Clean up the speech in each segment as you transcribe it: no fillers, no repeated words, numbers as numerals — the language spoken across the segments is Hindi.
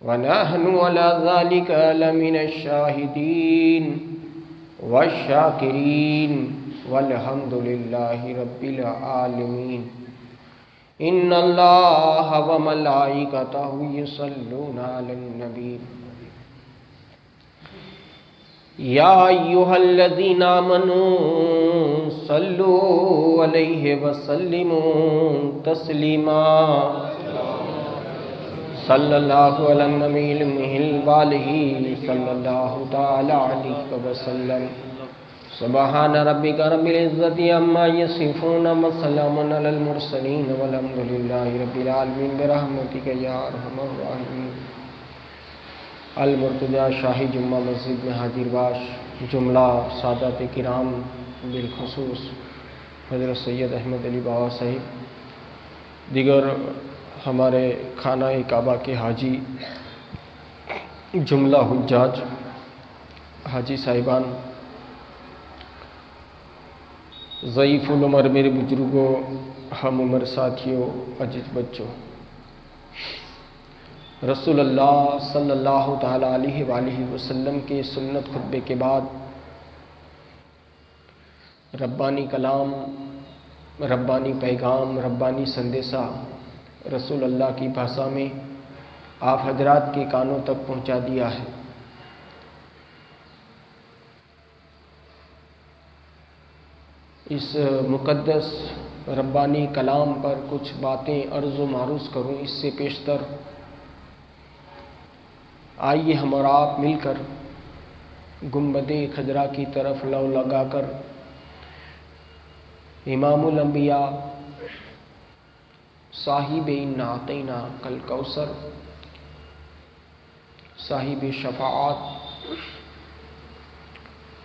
वनहनु अला ज़ालिका लमिनश शाहिदीन वश्शाकिरीन वल्हम्दुलिल्लाहि रब्बिल आलमीन। इन्नल्लाहा व मलाइकतहु युसल्लूना अलन नबी या अय्युहल्लज़ीना आमनू सल्लू अलैहि वसल्लिमू तस्लीमा सल्लल्लाहु अला नबील मिहिल वालिही सल्लल्लाहु तआला अलैहि वसल्लम। सुब्हान रब्बिका रब्बिल इज़्ज़ति अम्मा यसिफून व सलामुन अलल मुरसलीन वल्हम्दुलिल्लाहि रब्बिल आलमीन बिरहमतिका या अरहमर राहिमीन। अल मुर्तज़ा शाही जुम्मा मस्जिद में हाजिर बाश जुमला सादात किराम बिलखुसूस हज़रत सैयद अहमद अली बाबा साहिब, दिगर हमारे खाना काबा के हाजी, जुमला हुज्जाज हाजी साहिबान, ज़ईफ़ुल उमर मेरे बुजुर्गों, हम उम्र साथियों, अजीज बच्चों, रसूलुल्लाह सल्लल्लाहु तआला अलैहि वसल्लम के सुन्नत खुतबे के बाद रब्बानी कलाम, रब्बानी पैगाम, रब्बानी संदेशा रसूलुल्लाह की भाषा में आप हजरात के कानों तक पहुंचा दिया है। इस मुक़द्दस रब्बानी कलाम पर कुछ बातें अर्ज़ व मारूज़ करूँ, इससे पेशतर आइए हम और आप मिलकर गुंबदे खजरा की तरफ लौ लगाकर इमामुल अंबिया साहिब इन्ना अतैना कल कौसर, साहिब शफाअत,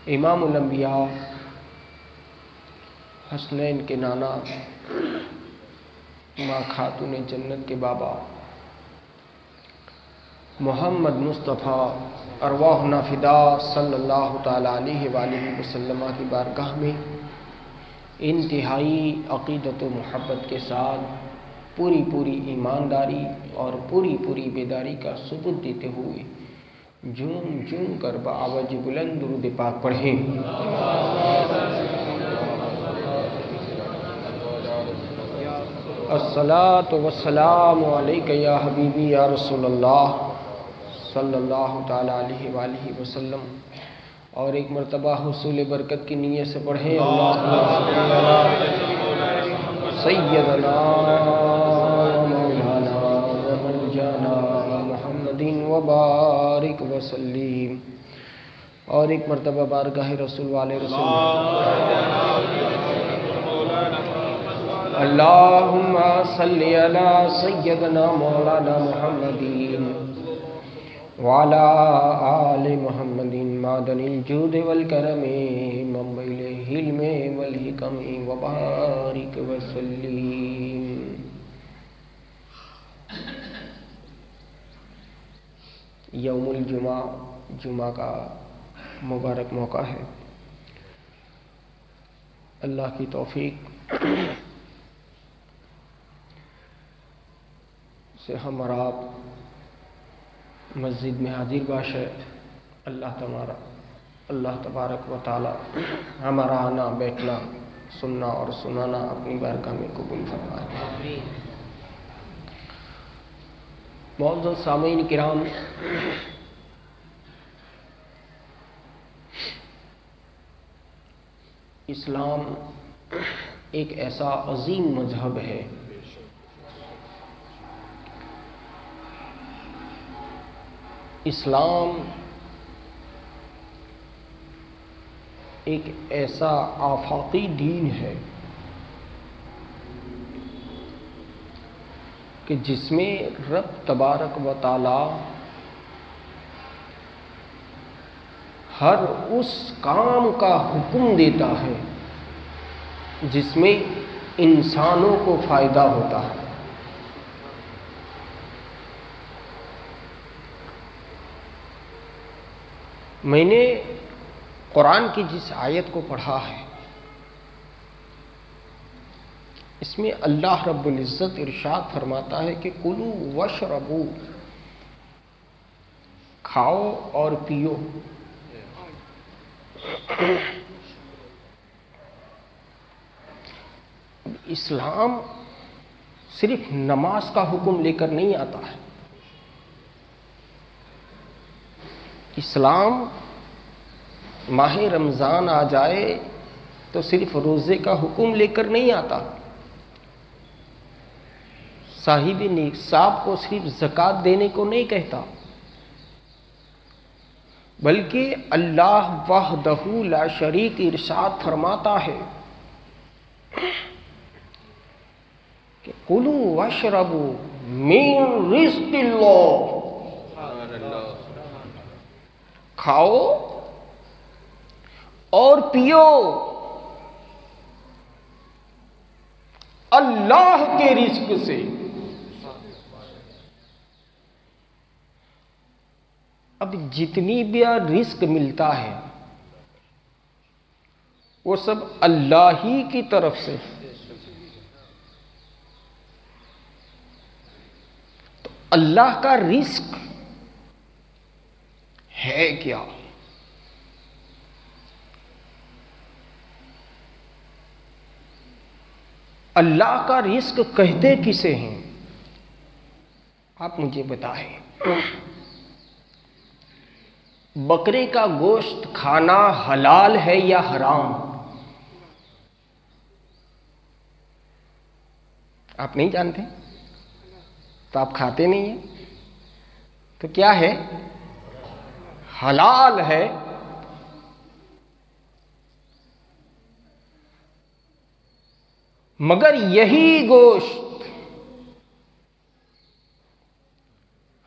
इमामुल अंबिया हसनैन के नाना, माँ खातून जन्नत के बाबा मोहम्मद मुस्तफ़ा अरवाहुना फ़िदा सल्लल्लाहु तआला अलैहि वसल्लम की बारगाह में इंतहाई अक़ीदत व मोहब्बत के साथ पूरी ईमानदारी और पूरी बेदारी का सबूत देते हुए झूम झूम कर बावज बुलंद दुरूद पाक पढ़ें। अस्सलातु वस्सलामु अलैका या हबीबी या रसूलल्लाह सल्लल्लाहु तआला अलैहि वसल्लम। और एक मरतबा हुसूल बरकत की नीयत से पढ़ें। अल्लाहुम्मा सय्यदना मौलाना व मौलाना मुहम्मदिन व बारिक वसल्लिम। और एक मरतबा बारगाह रसूल वाले रसूल अल्लाहुम्मा सल्लि अला सय्यदना मौलाना मुहम्मदिन वाला आले मुहम्मदिन मादनिल जूद वल करमे मम्बिल हिल्मे वल हिकमे व बारिक वसल्लिम। यौमुल जुमा, जुमा का मुबारक मौका है। अल्लाह की तौफीक से हम और आप मस्जिद में हाजिर बाश है। अल्लाह तबारक व तआला हमारा आना बैठना, सुनना और सुनाना अपनी बारगाह में कबूल फरमाए। मौजूद सामीन किराम, इस्लाम एक ऐसा अजीम मजहब है इस्लाम एक ऐसा आफाकी दीन है कि जिसमें रब तबारक व तआला हर उस काम का हुक्म देता है जिसमें इंसानों को फ़ायदा होता है। मैंने कुरान की जिस आयत को पढ़ा है, इसमें अल्लाह रब्बुल इज़्ज़त इरशाद फरमाता है कि कुलू वशरबू, खाओ और पियो। इस्लाम सिर्फ नमाज का हुक्म लेकर नहीं आता है। इस्लाम माह रमज़ान आ जाए तो सिर्फ रोज़े का हुक्म लेकर नहीं आता। साहिब निसाब को सिर्फ ज़कात देने को नहीं कहता, बल्कि अल्लाह वहदहू ला शरीक इरशाद फरमाता है कि कुलू वशरबू मिन रिज़्क़िल्लाह, खाओ और पियो अल्लाह के रिज़्क़ से। अब जितनी भी रिज़्क़ मिलता है वो सब अल्लाह ही की तरफ से। तो अल्लाह का रिज़्क़ है क्या? अल्लाह का रिज़्क़ कहते किसे हैं? आप मुझे बताएं। बकरे का गोश्त खाना हलाल है या हराम? आप नहीं जानते तो आप खाते नहीं हैं। तो क्या है? हलाल है। मगर यही गोश्त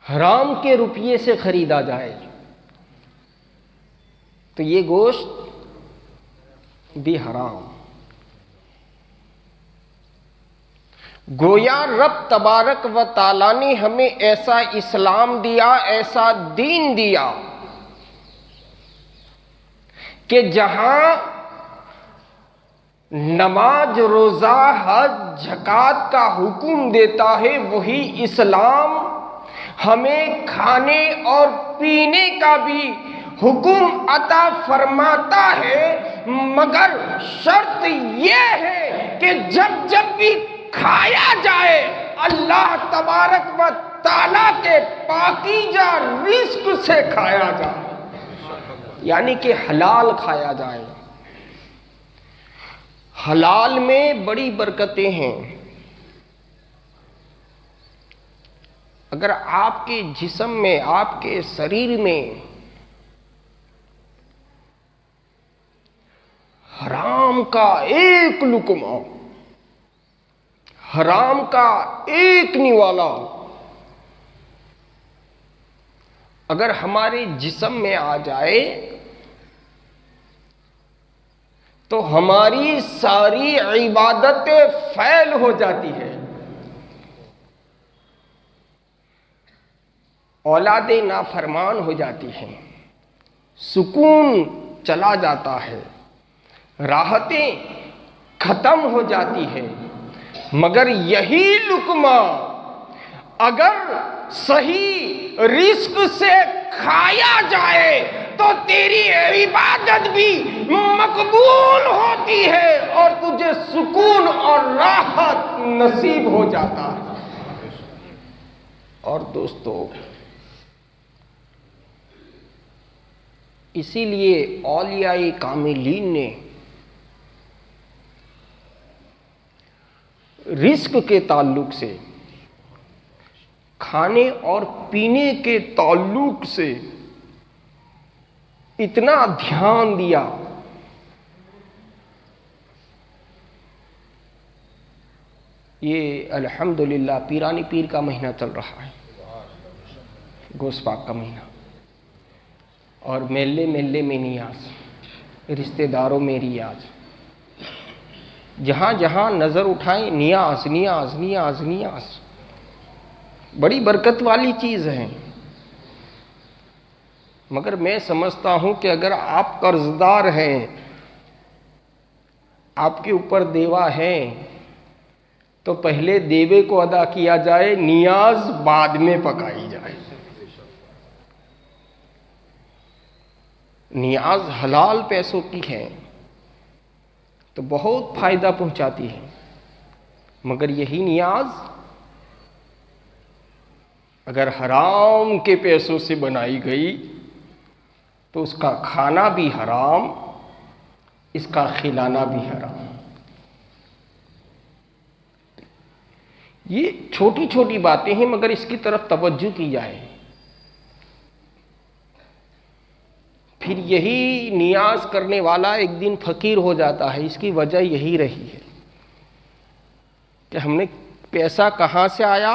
हराम के रुपये से खरीदा जाए तो ये गोश्त भी हराम। गोया रब तबारक व ताला ने हमें ऐसा इस्लाम दिया, ऐसा दीन दिया कि जहां नमाज, रोज़ा, हज, ज़कात का हुक्म देता है, वही इस्लाम हमें खाने और पीने का भी हुक्म अता फरमाता है। मगर शर्त यह है कि जब जब भी खाया जाए अल्लाह तबारक व ताला के पाकीज़ा रिज़्क़ से खाया जाए, यानी कि हलाल खाया जाए। हलाल में बड़ी बरकतें हैं। अगर आपके जिस्म में, आपके शरीर में हराम का एक लुक़मा, हराम का एक निवाला अगर हमारे जिस्म में आ जाए तो हमारी सारी इबादतें फैल हो जाती है। औलादे नाफरमान हो जाती हैं, सुकून चला जाता है, राहतें खत्म हो जाती है। मगर यही लुक़मा अगर सही रिज़्क़ से खाया जाए तो तेरी इबादत भी मकबूल होती है और तुझे सुकून और राहत नसीब हो जाता है। और दोस्तों, इसीलिए औलियाए कामिलीन ने रिज़्क़ के ताल्लुक से, खाने और पीने के ताल्लुक से इतना ध्यान दिया ये अल्हम्दुलिल्लाह पीरानी पीर का महीना चल रहा है, गोश्त पाक का महीना, और मेले मेले में नियाज, रिश्तेदारों में रियाज, जहाँ जहाँ नज़र उठाएं नियाज नियाज नियाज नियाज। बड़ी बरकत वाली चीज़ है। मगर मैं समझता हूँ कि अगर आप कर्जदार हैं, आपके ऊपर देवा है, तो पहले देवे को अदा किया जाए, नियाज बाद में पकाई जाए। नियाज हलाल पैसों की है तो बहुत फायदा पहुंचाती है, मगर यही नियाज अगर हराम के पैसों से बनाई गई तो उसका खाना भी हराम, इसका खिलाना भी हराम। ये छोटी छोटी बातें हैं, मगर इसकी तरफ तवज्जो की जाए। फिर यही नियाज करने वाला एक दिन फकीर हो जाता है। इसकी वजह यही रही है कि हमने पैसा कहाँ से आया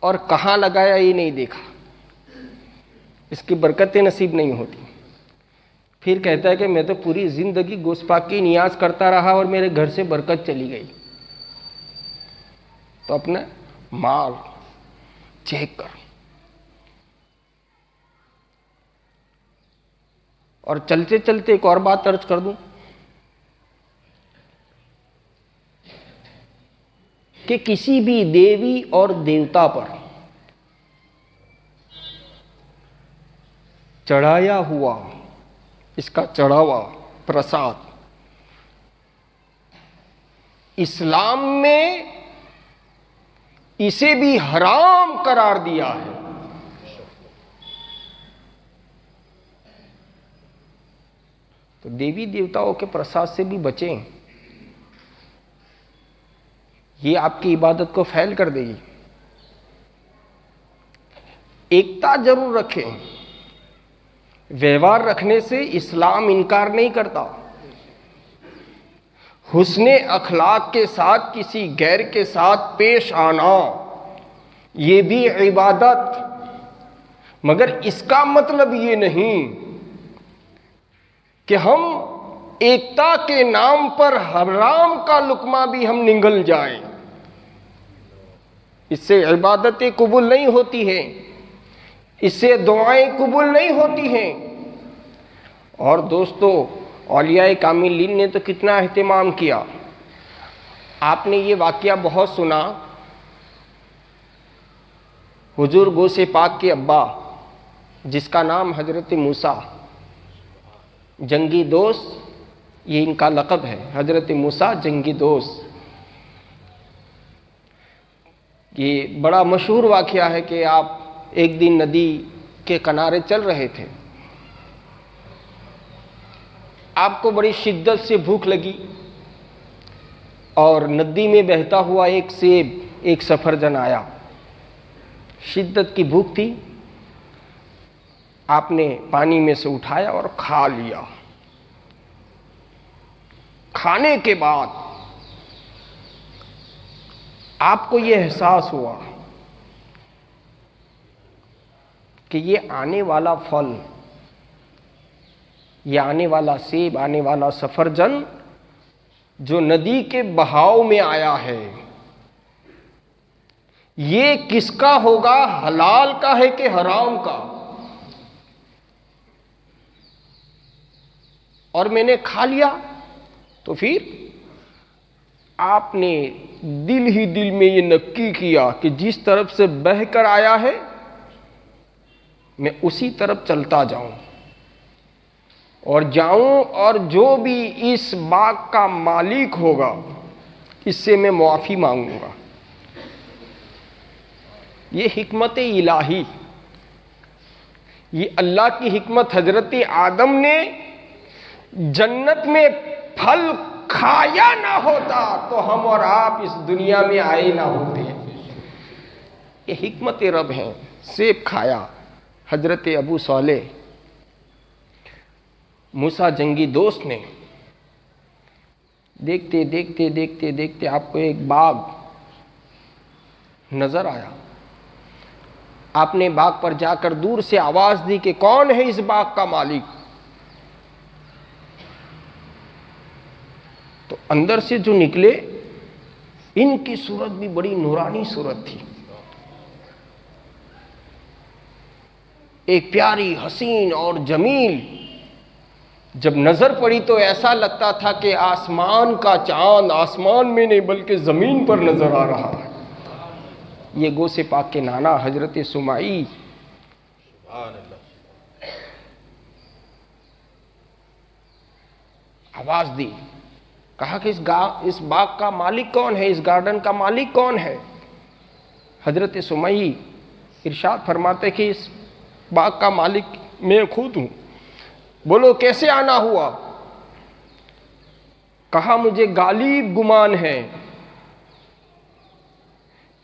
और कहाँ लगाया ये नहीं देखा, इसकी बरकतें नसीब नहीं होती। फिर कहता है कि मैं तो पूरी ज़िंदगी गोश्त की नियाज करता रहा और मेरे घर से बरकत चली गई। तो अपना माल चेक कर। और चलते चलते एक और बात अर्ज कर दूं कि किसी भी देवी और देवता पर चढ़ाया हुआ इसका चढ़ावा प्रसाद इस्लाम में इसे भी हराम करार दिया है। तो देवी देवताओं के प्रसाद से भी बचें, ये आपकी इबादत को फैल कर देगी। एकता जरूर रखें, व्यवहार रखने से इस्लाम इनकार नहीं करता। हुस्ने अखलाक के साथ किसी गैर के साथ पेश आना ये भी इबादत, मगर इसका मतलब ये नहीं कि हम एकता के नाम पर हराम का लुकमा भी हम निगल जाएं। इससे इबादतें कबूल नहीं होती हैं, इससे दुआएं कबूल नहीं होती हैं। और दोस्तों, औलियाए कामिलीन ने तो कितना एहतिमाम किया। आपने ये वाक़या बहुत सुना, हुजूर गौसे पाक के अब्बा जिसका नाम हजरत मूसा, जंगी दोस्त, ये इनका लक़ब है, हजरत मूसा जंगी दोस्त। ये बड़ा मशहूर वाक़या है कि आप एक दिन नदी के किनारे चल रहे थे, आपको बड़ी शिद्दत से भूख लगी और नदी में बहता हुआ एक सेब, एक सफरजन आया। शिद्दत की भूख थी, आपने पानी में से उठाया और खा लिया। खाने के बाद आपको ये एहसास हुआ कि ये आने वाला फल, ये आने वाला सेब, आने वाला सफरजन जो नदी के बहाव में आया है, ये किसका होगा? हलाल का है कि हराम का? और मैंने खा लिया। तो फिर आपने दिल ही दिल में ये नक्की किया कि जिस तरफ से बहकर आया है मैं उसी तरफ चलता जाऊं और और जो भी इस बाग का मालिक होगा इससे मैं मुआफ़ी मांगूंगा। ये हिकमत इलाही, ये अल्लाह की हिकमत। हजरत आदम ने जन्नत में फल खाया ना होता तो हम और आप इस दुनिया में आए ना होते। ये हिकमत रब है। सेब खाया हजरत अबू सालेह मूसा जंगी दोस्त ने। देखते देखते देखते देखते आपको एक बाग नजर आया। आपने बाग पर जाकर दूर से आवाज दी कि कौन है इस बाग का मालिक? तो अंदर से जो निकले, इनकी सूरत भी बड़ी नूरानी सूरत थी। एक प्यारी, हसीन और जमील जब नजर पड़ी तो ऐसा लगता था कि आसमान का चांद आसमान में नहीं बल्कि जमीन पर नजर आ रहा है। ये गौसे पाक के नाना हजरत सुमाई आवाज दी, कहा कि इस बाग का मालिक कौन है, इस गार्डन का मालिक कौन है। हजरत सुमई इरशाद फरमाते कि इस बाग का मालिक मैं खुद हूं। बोलो कैसे आना हुआ? कहा मुझे गालिब गुमान है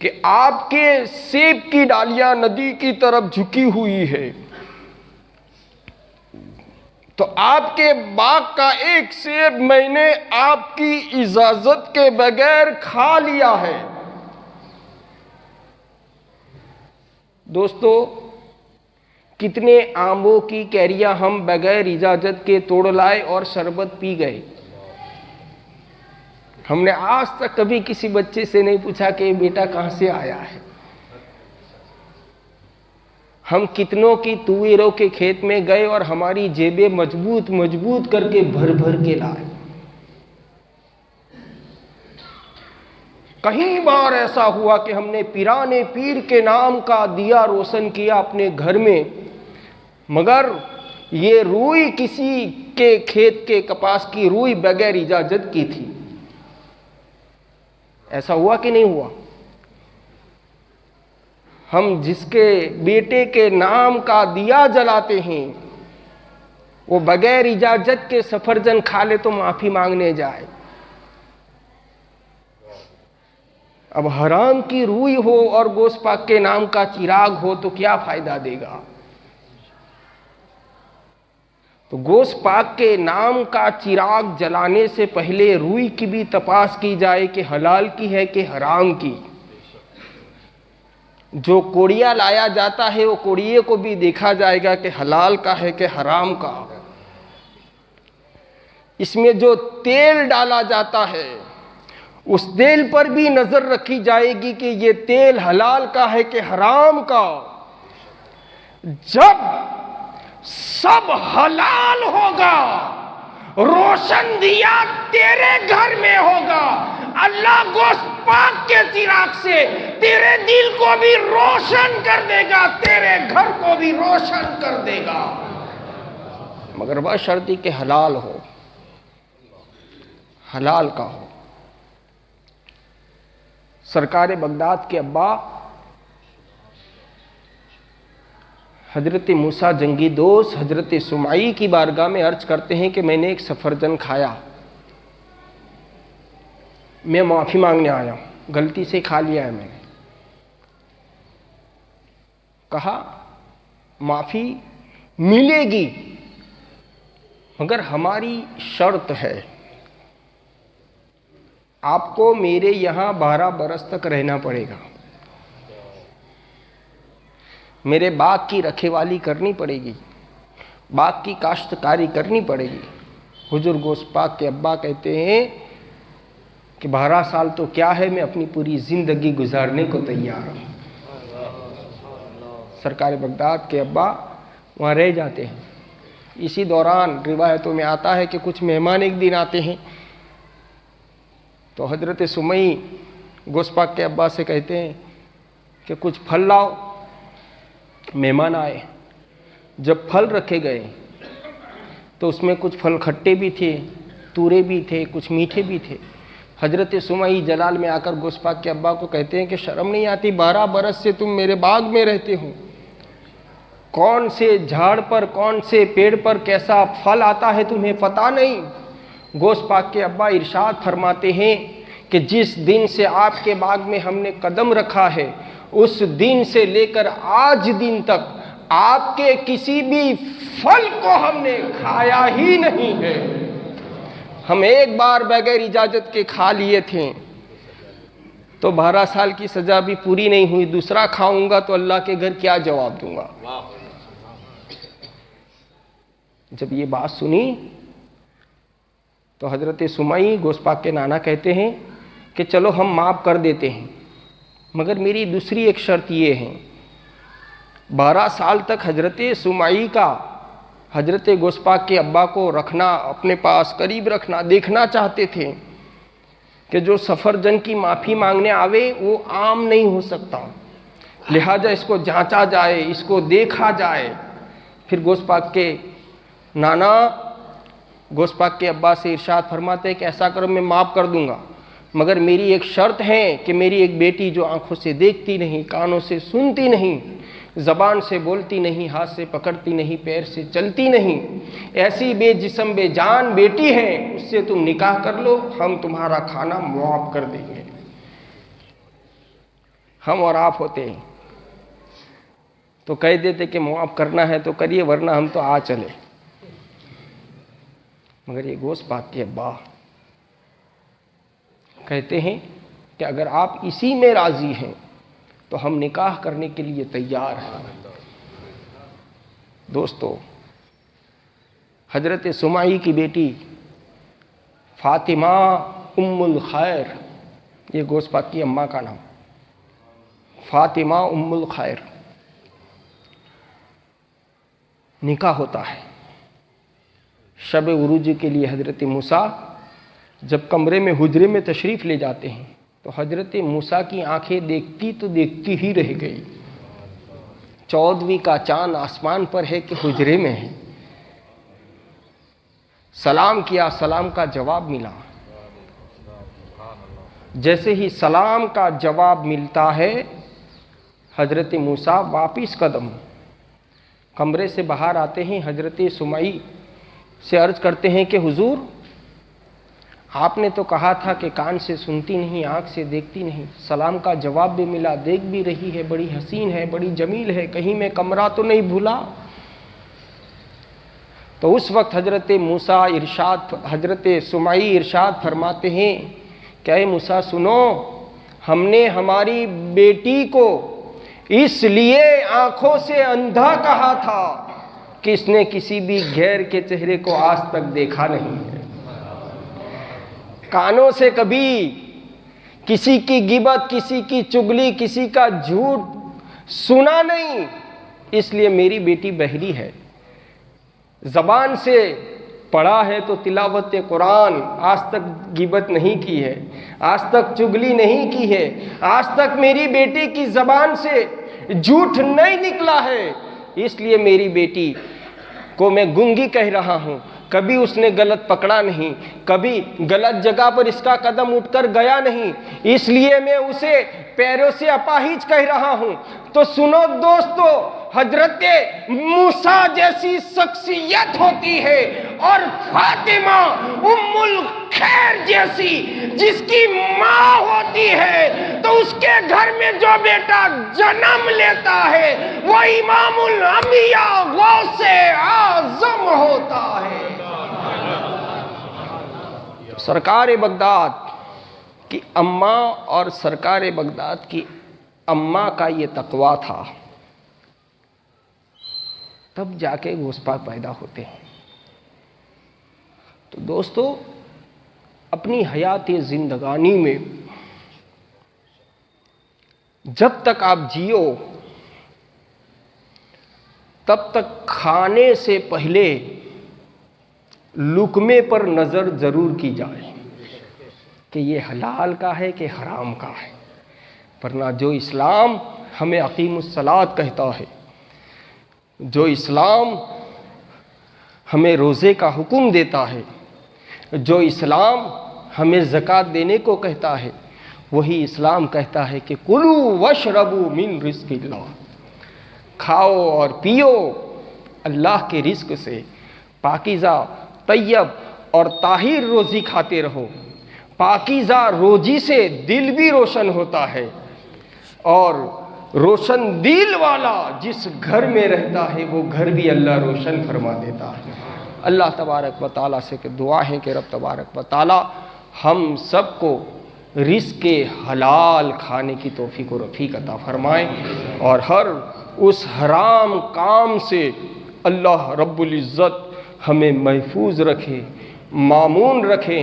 कि आपके सेब की डालियां नदी की तरफ झुकी हुई है, तो आपके बाग का एक सेब मैंने आपकी इजाजत के बगैर खा लिया है। दोस्तों, कितने आमों की कैरियां हम बगैर इजाजत के तोड़ लाए और शरबत पी गए। हमने आज तक कभी किसी बच्चे से नहीं पूछा कि बेटा कहां से आया है। हम कितनों की तुवेरों के खेत में गए और हमारी जेबें मजबूत मजबूत करके भर भर के लाए। कई बार ऐसा हुआ कि हमने पिराने पीर के नाम का दिया रोशन किया अपने घर में, मगर ये रूई किसी के खेत के कपास की रूई बगैर इजाजत की थी। ऐसा हुआ कि नहीं हुआ? हम जिसके बेटे के नाम का दिया जलाते हैं वो बगैर इजाजत के सफरजन खा ले तो माफी मांगने जाए। अब हराम की रूई हो और गोश्त पाक के नाम का चिराग हो तो क्या फायदा देगा? तो गोश्त पाक के नाम का चिराग जलाने से पहले रूई की भी तपास की जाए कि हलाल की है कि हराम की। जो कोड़िया लाया जाता है वो कोड़िए को भी देखा जाएगा कि हलाल का है कि हराम का। इसमें जो तेल डाला जाता है उस तेल पर भी नजर रखी जाएगी कि ये तेल हलाल का है कि हराम का। जब सब हलाल होगा, रोशन दिया तेरे घर में होगा, अल्लाह गोश्त पाक के चिराग से तेरे दिल को भी रोशन कर देगा, तेरे घर को भी रोशन कर देगा, मगर बशर्ते कि हलाल हो, हलाल का हो। सरकार बगदाद के अब्बा हजरत मूसा जंगी दोस्त हजरत सुमाई की बारगाह में अर्ज करते हैं कि मैंने एक सफरजन खाया, मैं माफ़ी मांगने आया हूँ, गलती से खा लिया है मैंने। कहा माफ़ी मिलेगी मगर हमारी शर्त है, आपको मेरे यहाँ 12 बरस तक रहना पड़ेगा, मेरे बाग की रखेवाली करनी पड़ेगी, बाग की काश्तकारी करनी पड़ेगी। हुजूर गोश्त पाक के अब्बा कहते हैं कि 12 साल तो क्या है, मैं अपनी पूरी ज़िंदगी गुजारने को तैयार हूँ। सरकार बगदाद के अब्बा वहाँ रह जाते हैं। इसी दौरान रिवायतों में आता है कि कुछ मेहमान एक दिन आते हैं तो हजरत सुमई गोश्त पाक के अब्बा से कहते हैं कि कुछ फल लाओ। मेहमान आए, जब फल रखे गए तो उसमें कुछ फल खट्टे भी थे, तूरे भी थे, कुछ मीठे भी थे। हजरत सुमई जलाल में आकर गोश्त पाक के अब्बा को कहते हैं कि शर्म नहीं आती, 12 बरस से तुम मेरे बाग में रहते हो, कौन से झाड़ पर कौन से पेड़ पर कैसा फल आता है तुम्हें पता नहीं? गोश्त पाक के अब्बा इरशाद फरमाते हैं कि जिस दिन से आपके बाग में हमने कदम रखा है उस दिन से लेकर आज दिन तक आपके किसी भी फल को हमने खाया ही नहीं है। हम एक बार बगैर इजाजत के खा लिए थे तो 12 साल की सजा भी पूरी नहीं हुई, दूसरा खाऊंगा तो अल्लाह के घर क्या जवाब दूंगा। जब ये बात सुनी तो हजरत सुमई गोश्त पाक के नाना कहते हैं कि चलो हम माफ़ कर देते हैं, मगर मेरी दूसरी एक शर्त ये है, 12 साल तक हजरत सुमई का हजरत गोश्त पाक के अब्बा को रखना, अपने पास करीब रखना, देखना चाहते थे कि जो सफरजन की माफ़ी मांगने आवे वो आम नहीं हो सकता, लिहाजा इसको जांचा जाए, इसको देखा जाए। फिर गोश्त पाक के नाना गोश्त पाक के अब्बा से इरशाद फरमाते हैं कि ऐसा करो मैं माफ़ कर दूंगा, मगर मेरी एक शर्त है कि मेरी एक बेटी जो आंखों से देखती नहीं, कानों से सुनती नहीं, ज़बान से बोलती नहीं, हाथ से पकड़ती नहीं, पैर से चलती नहीं, ऐसी बेजिस्म बेजान बेटी है, उससे तुम निकाह कर लो, हम तुम्हारा खाना मुआफ़ कर देंगे। हम और आप होते हैं तो कह देते कि मुआफ़ करना है तो करिए, वरना हम तो आ चले। मगर ये गोश्त पाक के अब्बा कहते हैं कि अगर आप इसी में राज़ी हैं तो हम निकाह करने के लिए तैयार हैं। दोस्तों, हज़रत सुमाई की बेटी फ़ातिमा उम्मुल खैर, ये गोश्त पाक की अम्मा का नाम फ़ातिमा उम्मुल खैर, निकाह होता है। शब उरूज के लिए हज़रत मूसा जब कमरे में हुजरे में तशरीफ़ ले जाते हैं तो हज़रत मूसा की आंखें देखती तो देखती ही रह गई। 14वीं का चाँद आसमान पर है कि हुजरे में है। सलाम किया, सलाम का जवाब मिला। जैसे ही सलाम का जवाब मिलता है, हज़रत मूसा वापिस कदम कमरे से बाहर आते हैं। हज़रत सुमाई से अर्ज़ करते हैं कि हुजूर, आपने तो कहा था कि कान से सुनती नहीं, आँख से देखती नहीं, सलाम का जवाब भी मिला, देख भी रही है, बड़ी हसीन है, बड़ी जमील है, कहीं मैं कमरा तो नहीं भूला। तो उस वक्त हज़रत सुमाई इरशाद फरमाते हैं, क्या मूसा सुनो, हमने हमारी बेटी को इसलिए आँखों से अंधा कहा था कि इसने किसी भी गैर के चेहरे को आज तक देखा नहीं है, कानों से कभी किसी की गिबत, किसी की चुगली, किसी का झूठ सुना नहीं, इसलिए मेरी बेटी बहरी है। ज़बान से पढ़ा है तो तिलावत कुरान, आज तक गिबत नहीं की है, आज तक चुगली नहीं की है, आज तक मेरी बेटी की ज़बान से झूठ नहीं निकला है, इसलिए मेरी बेटी को मैं गूंगी कह रहा हूँ। कभी उसने गलत पकड़ा नहीं, कभी गलत जगह पर इसका कदम उठकर गया नहीं, इसलिए मैं उसे पैरों से अपाहिज कह रहा हूँ। तो सुनो दोस्तों, हजरत मूसा जैसी शख्सियत होती है और फातिमा उम्मुल खैर जैसी जिसकी माँ होती है, तो उसके घर में जो बेटा जन्म लेता है वो इमामुल अंबिया गौसे आज़म होता है। सरकार बगदाद की अम्मा और सरकार बगदाद की अम्मा का ये तकवा था, तब जाके गोश्त पाक पैदा होते हैं। तो दोस्तों, अपनी हयात जिंदगानी में जब तक आप जियो तब तक खाने से पहले लुकमे पर नज़र ज़रूर की जाए कि ये हलाल का है कि हराम का है, वरना जो इस्लाम हमें अकीमुस्सलात कहता है, जो इस्लाम हमें रोज़े का हुक्म देता है, जो इस्लाम हमें ज़कात देने को कहता है, वही इस्लाम कहता है कि कुलू वशरबू मिन रिज़्क़िल्लाह, खाओ और पियो अल्लाह के रिज़्क़ से, पाकीज़ा तैयब और ताहिर रोज़ी खाते रहो। पाकीज़ा रोज़ी से दिल भी रोशन होता है और रोशन दिल वाला जिस घर में रहता है वो घर भी अल्लाह रोशन फरमा देता है। अल्लाह तबारक व तआला से दुआ है कि रब तबारक व तआला हम सबको रिज़्क़ हलाल खाने की तौफीक व रफ़ीक अता फरमाए और हर उस हराम काम से अल्लाह रब्बुल इज़्ज़त हमें महफूज रखे, मामून रखे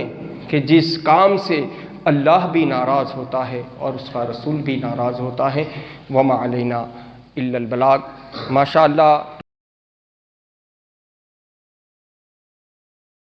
कि जिस काम से अल्लाह भी नाराज़ होता है और उसका रसूल भी नाराज़ होता है। वमा अलैना इल्लल बलाग। माशाअल्लाह